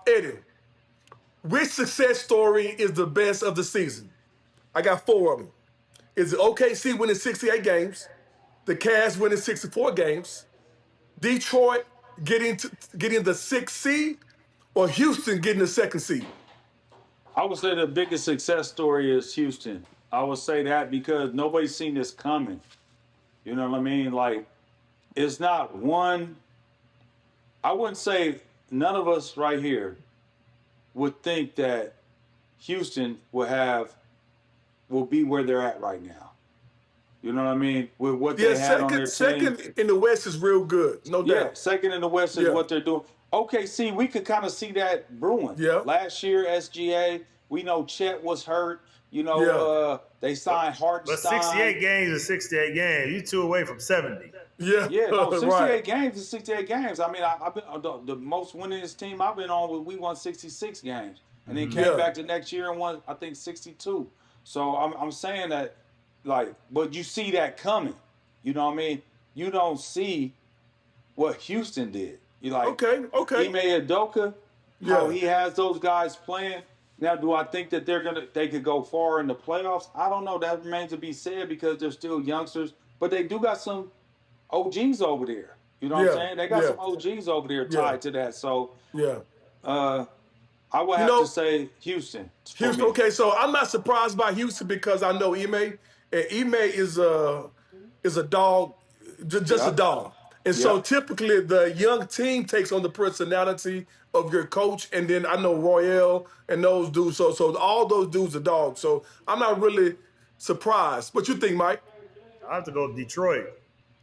Eddie, which success story is the best of the season? I got four of them. Is it OKC winning 68 games, the Cavs winning 64 games, Detroit getting the sixth seed, or Houston getting the second seed? I would say the biggest success story is Houston. I would say that because nobody's seen this coming. You know what I mean? Like, it's not one. I wouldn't say none of us right here would think that Houston will be where they're at right now. You know what I mean? With what they had on their team. Second in the West is real good, no Yeah, doubt. second in the West is what they're doing. Okay, see, we could kind of see that brewing. Yeah. Last year, SGA, we know Chet was hurt. You know, they signed Hartenstein. But 68 games is 68 games. You two away from 70. Yeah, no, 68 right. games is 68 games. I mean, I've been the most winningest team I've been on. We won 66 games, and then came back the next year and won, I think, 62. So I'm saying that, like, but you see that coming. You know what I mean? You don't see what Houston did. You like okay. Ime Udoka, how he has those guys playing. Now, do I think that they could go far in the playoffs? I don't know. That remains to be said because they're still youngsters, but they do got some OGs over there. You know what I'm saying? They got some OGs over there tied to that. So I would have to say Houston. Houston. Okay, so I'm not surprised by Houston because I know Ime, and Ime is a dog, just a dog. And so typically the young team takes on the personality of your coach, and then I know Royale and those dudes. So all those dudes are dogs. So I'm not really surprised. What you think, Mike? I have to go Detroit.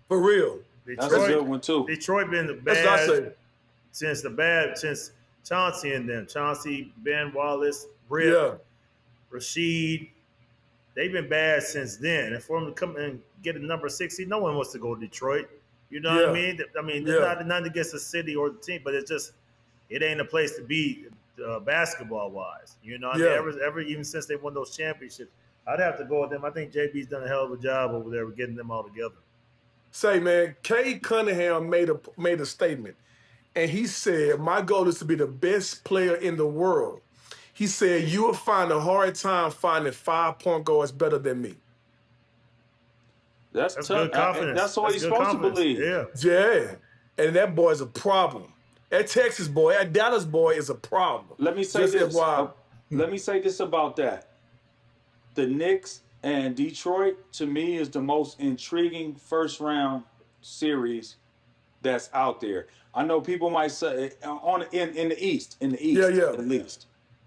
For real. That's a good one too. Detroit been the bad since Chauncey and them. Chauncey, Ben Wallace, Rip, Rashid. They've been bad since then. And for them to come and get a number 60, no one wants to go to Detroit. You know what I mean? I mean, there's nothing against the city or the team, but it ain't a place to be basketball wise. You know, I mean, even since they won those championships, I'd have to go with them. I think JB's done a hell of a job over there with getting them all together. Say, man, Cade Cunningham made a statement, and he said, "My goal is to be the best player in the world." He said, "You will find a hard time finding 5-point guards better than me." That's good confidence. That's what he's supposed to believe. Yeah. And that boy's a problem. That Texas boy, that Dallas boy is a problem. Let me say this. Let me say this about that. The Knicks and Detroit, to me, is the most intriguing first-round series that's out there. I know people might say in the East, at least.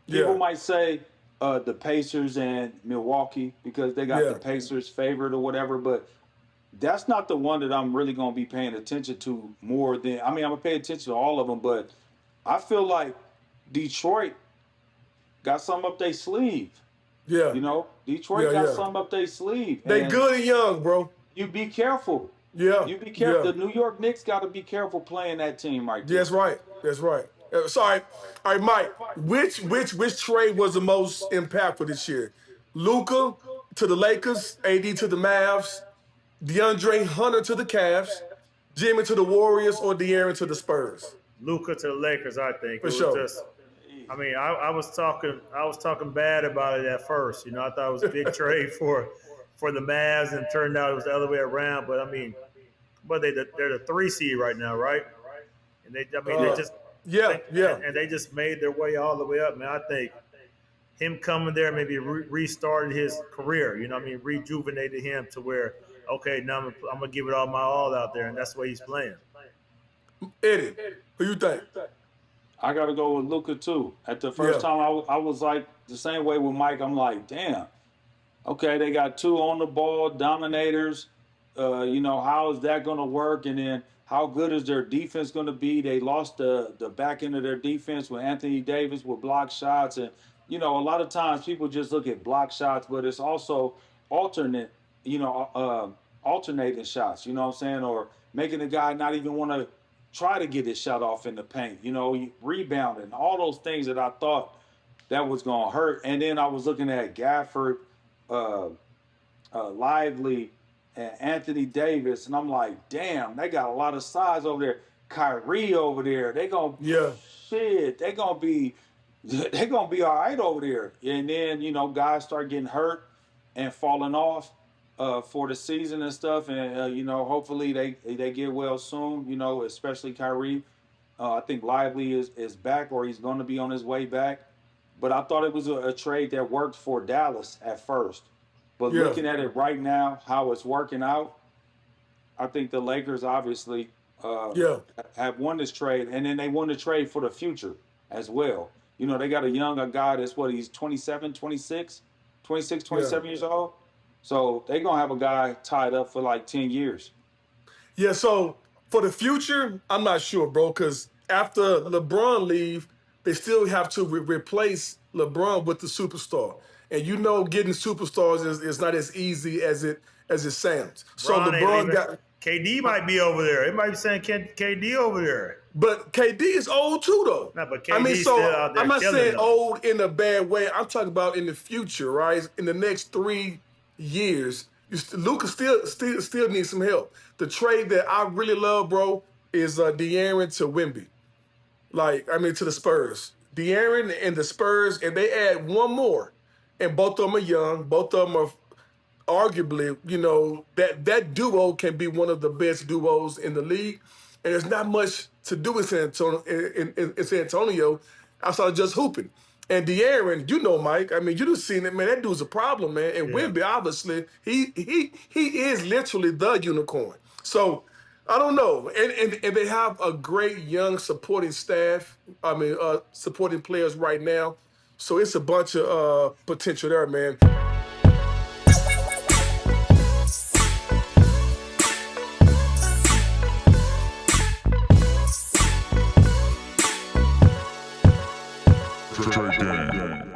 People might say the Pacers and Milwaukee because they got the Pacers favored or whatever, but that's not the one that I'm really going to be paying attention to more than, I mean, I'm going to pay attention to all of them, but I feel like Detroit got something up their sleeve. Yeah. You know, Detroit got something up their sleeve. They good and young, bro. You be careful. Yeah. You be careful. The New York Knicks got to be careful playing that team right there. That's right. Sorry. All right, Mike. Which trade was the most impactful this year? Luka to the Lakers, AD to the Mavs, DeAndre Hunter to the Cavs, Jimmy to the Warriors, or De'Aaron to the Spurs? Luka to the Lakers, I think. For sure. I mean, I was talking bad about it at first. You know, I thought it was a big trade for the Mavs, and it turned out it was the other way around. But I mean, they're the 3 seed right now, right? And they just made their way all the way up, man. I think him coming there maybe restarted his career. You know what I mean? Rejuvenated him to where, okay, now I'm gonna give it all my all out there, and that's the way he's playing. Eddie, who you think? I got to go with Luka too. At the first time, I was like the same way with Mike. I'm like, damn. Okay, they got 2 on the ball dominators. You know, how is that going to work? And then how good is their defense going to be? They lost the back end of their defense with Anthony Davis with block shots. And, you know, a lot of times people just look at block shots, but it's also alternating shots, you know what I'm saying? Or making a guy not even want to try to get his shot off in the paint, you know, rebounding, all those things that I thought that was going to hurt. And then I was looking at Gafford, Lively, and Anthony Davis, and I'm like, damn, they got a lot of size over there. Kyrie over there. They gonna shit. They gonna be all right over there. And then guys start getting hurt and falling off for the season and stuff. And hopefully they get well soon. Especially Kyrie. I think Lively is back, or he's going to be on his way back. But I thought it was a trade that worked for Dallas at first. But looking at it right now, how it's working out, I think the Lakers obviously have won this trade, and then they won the trade for the future as well. They got a guy that's he's 27 years old. So they're going to have a guy tied up for like 10 years. Yeah, so for the future, I'm not sure, bro, because after LeBron leave, they still have to replace LeBron with the superstar. And getting superstars is not as easy as it sounds. So LeBron got... KD might be over there. It might be saying KD over there. But KD is old too, though. No, but KD's still out there. I'm not saying old in a bad way. I'm talking about in the future, right? In the next 3 years, Luka still needs some help. The trade that I really love, bro, is De'Aaron to Wemby. To the Spurs. De'Aaron and the Spurs, and they add one more. And both of them are young. Both of them are arguably, that duo can be one of the best duos in the league. And there's not much to do in San Antonio outside of just hooping. And De'Aaron, Mike, you just seen it, man. That dude's a problem, man. And Wemby, obviously, he is literally the unicorn. So I don't know. And they have a great young supporting staff. Supporting players right now. So it's a bunch of potential there, man. Trade game.